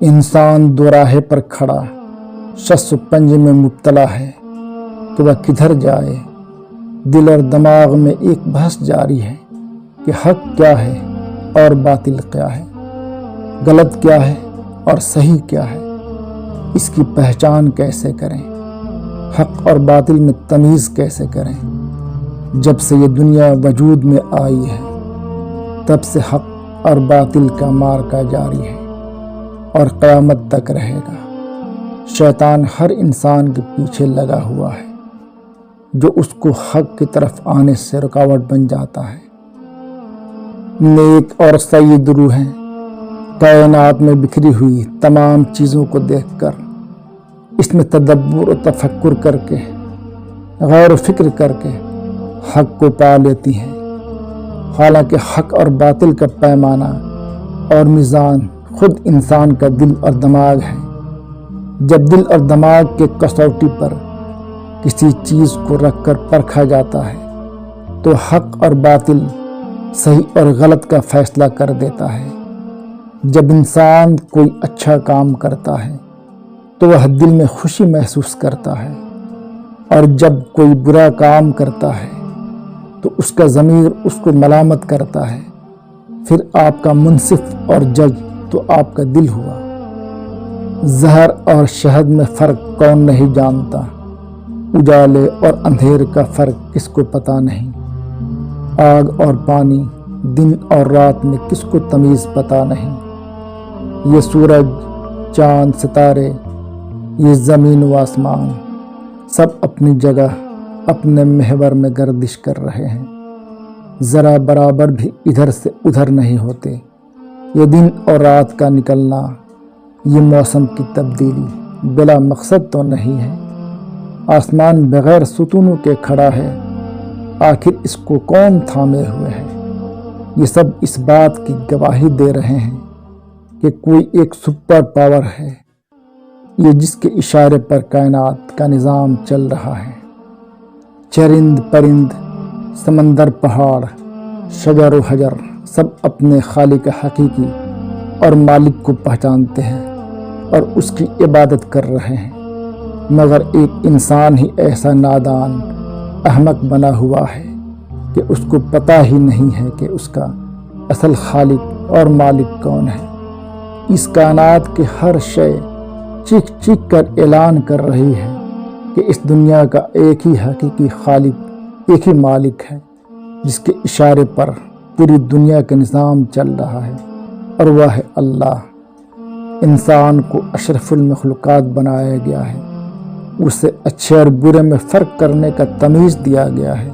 انسان دو راہ پر کھڑا شست و پنج میں مبتلا ہے کہ وہ کدھر جائے. دل اور دماغ میں ایک بحث جاری ہے کہ حق کیا ہے اور باطل کیا ہے، غلط کیا ہے اور صحیح کیا ہے، اس کی پہچان کیسے کریں، حق اور باطل میں تمیز کیسے کریں. جب سے یہ دنیا وجود میں آئی ہے تب سے حق اور باطل کا معرکہ جاری ہے اور قیامت تک رہے گا. شیطان ہر انسان کے پیچھے لگا ہوا ہے جو اس کو حق کی طرف آنے سے رکاوٹ بن جاتا ہے. نیک اور سید روح ہیں کائنات میں بکھری ہوئی تمام چیزوں کو دیکھ کر اس میں تدبر و تفکر کر کے غور و فکر کر کے حق کو پا لیتی ہیں. حالانکہ حق اور باطل کا پیمانہ اور میزان خود انسان کا دل اور دماغ ہے. جب دل اور دماغ کے کسوٹی پر کسی چیز کو رکھ کر پرکھا جاتا ہے تو حق اور باطل صحیح اور غلط کا فیصلہ کر دیتا ہے. جب انسان کوئی اچھا کام کرتا ہے تو وہ دل میں خوشی محسوس کرتا ہے، اور جب کوئی برا کام کرتا ہے تو اس کا ضمیر اس کو ملامت کرتا ہے. پھر آپ کا منصف اور جج تو آپ کا دل ہوا. زہر اور شہد میں فرق کون نہیں جانتا، اجالے اور اندھیر کا فرق کس کو پتہ نہیں، آگ اور پانی دن اور رات میں کس کو تمیز پتہ نہیں. یہ سورج، چاند، ستارے، یہ زمین و آسمان سب اپنی جگہ اپنے محور میں گردش کر رہے ہیں، ذرا برابر بھی ادھر سے ادھر نہیں ہوتے. یہ دن اور رات کا نکلنا، یہ موسم کی تبدیلی بلا مقصد تو نہیں ہے. آسمان بغیر ستونوں کے کھڑا ہے، آخر اس کو کون تھامے ہوئے ہے. یہ سب اس بات کی گواہی دے رہے ہیں کہ کوئی ایک سپر پاور ہے، یہ جس کے اشارے پر کائنات کا نظام چل رہا ہے. چرند پرند، سمندر، پہاڑ، شجر و حجر سب اپنے خالق حقیقی اور مالک کو پہچانتے ہیں اور اس کی عبادت کر رہے ہیں. مگر ایک انسان ہی ایسا نادان احمق بنا ہوا ہے کہ اس کو پتہ ہی نہیں ہے کہ اس کا اصل خالق اور مالک کون ہے. اس کائنات کے ہر شے چیخ چیخ کر اعلان کر رہی ہے کہ اس دنیا کا ایک ہی حقیقی خالق، ایک ہی مالک ہے جس کے اشارے پر پوری دنیا کا نظام چل رہا ہے، اور وہ ہے اللہ. انسان کو اشرف المخلوقات بنایا گیا ہے، اسے اچھے اور برے میں فرق کرنے کا تمیز دیا گیا ہے.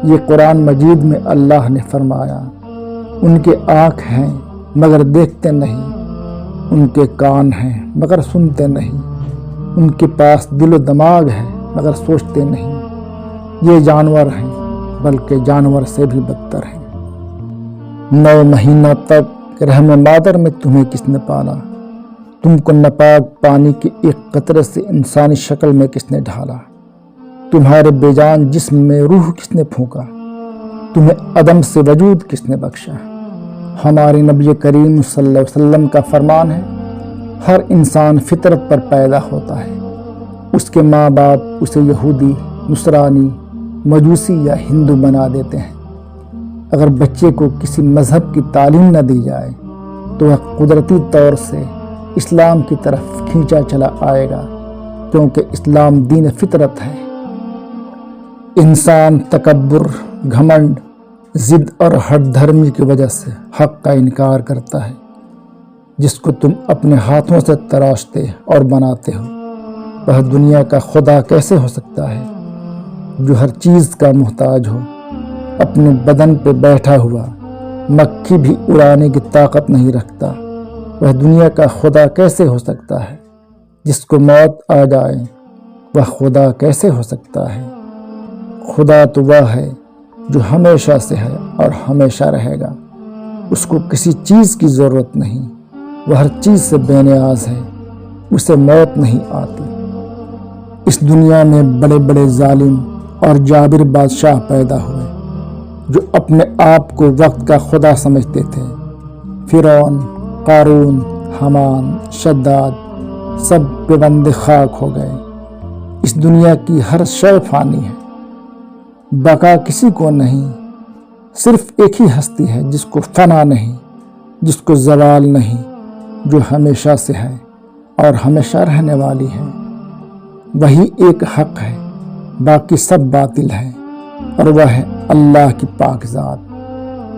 یہ قرآن مجید میں اللہ نے فرمایا، ان کے آنکھ ہیں مگر دیکھتے نہیں، ان کے کان ہیں مگر سنتے نہیں، ان کے پاس دل و دماغ ہے مگر سوچتے نہیں. یہ جانور ہیں بلکہ جانور سے بھی بدتر ہیں. 9 مہینہ تک رحم مادر میں تمہیں کس نے پالا؟ تم کو ناپاک پانی کے ایک قطرے سے انسانی شکل میں کس نے ڈھالا؟ تمہارے بے جان جسم میں روح کس نے پھونکا؟ تمہیں عدم سے وجود کس نے بخشا؟ ہمارے نبی کریم صلی اللہ علیہ وسلم کا فرمان ہے، ہر انسان فطرت پر پیدا ہوتا ہے. اس کے ماں باپ اسے یہودی، نصرانی، مجوسی یا ہندو بنا دیتے ہیں. اگر بچے کو کسی مذہب کی تعلیم نہ دی جائے تو وہ قدرتی طور سے اسلام کی طرف کھینچا چلا آئے گا، کیونکہ اسلام دین فطرت ہے. انسان تکبر، گھمنڈ، ضد اور ہٹ دھرمی کی وجہ سے حق کا انکار کرتا ہے. جس کو تم اپنے ہاتھوں سے تراشتے اور بناتے ہو وہ دنیا کا خدا کیسے ہو سکتا ہے؟ جو ہر چیز کا محتاج ہو، اپنے بدن پہ بیٹھا ہوا، مکھی بھی اڑانے کی طاقت نہیں رکھتا، وہ دنیا کا خدا کیسے ہو سکتا ہے؟ جس کو موت آ جائے وہ خدا کیسے ہو سکتا ہے؟ خدا تو وہ ہے جو ہمیشہ سے ہے اور ہمیشہ رہے گا. اس کو کسی چیز کی ضرورت نہیں، وہ ہر چیز سے بے نیاز ہے، اسے موت نہیں آتی. اس دنیا میں بڑے بڑے ظالم اور جابر بادشاہ پیدا ہوئے جو اپنے آپ کو وقت کا خدا سمجھتے تھے. فرعون، قارون، حمان، شداد سب بے بند خاک ہو گئے۔ اس دنیا کی ہر شے فانی ہے، بقا کسی کو نہیں، صرف ایک ہی ہستی ہے جس کو فنا نہیں، جس کو زوال نہیں، جو ہمیشہ سے ہے اور ہمیشہ رہنے والی ہے۔ وہی ایک حق ہے، باقی سب باطل ہے، اور وہ ہے اللہ کی پاک ذات۔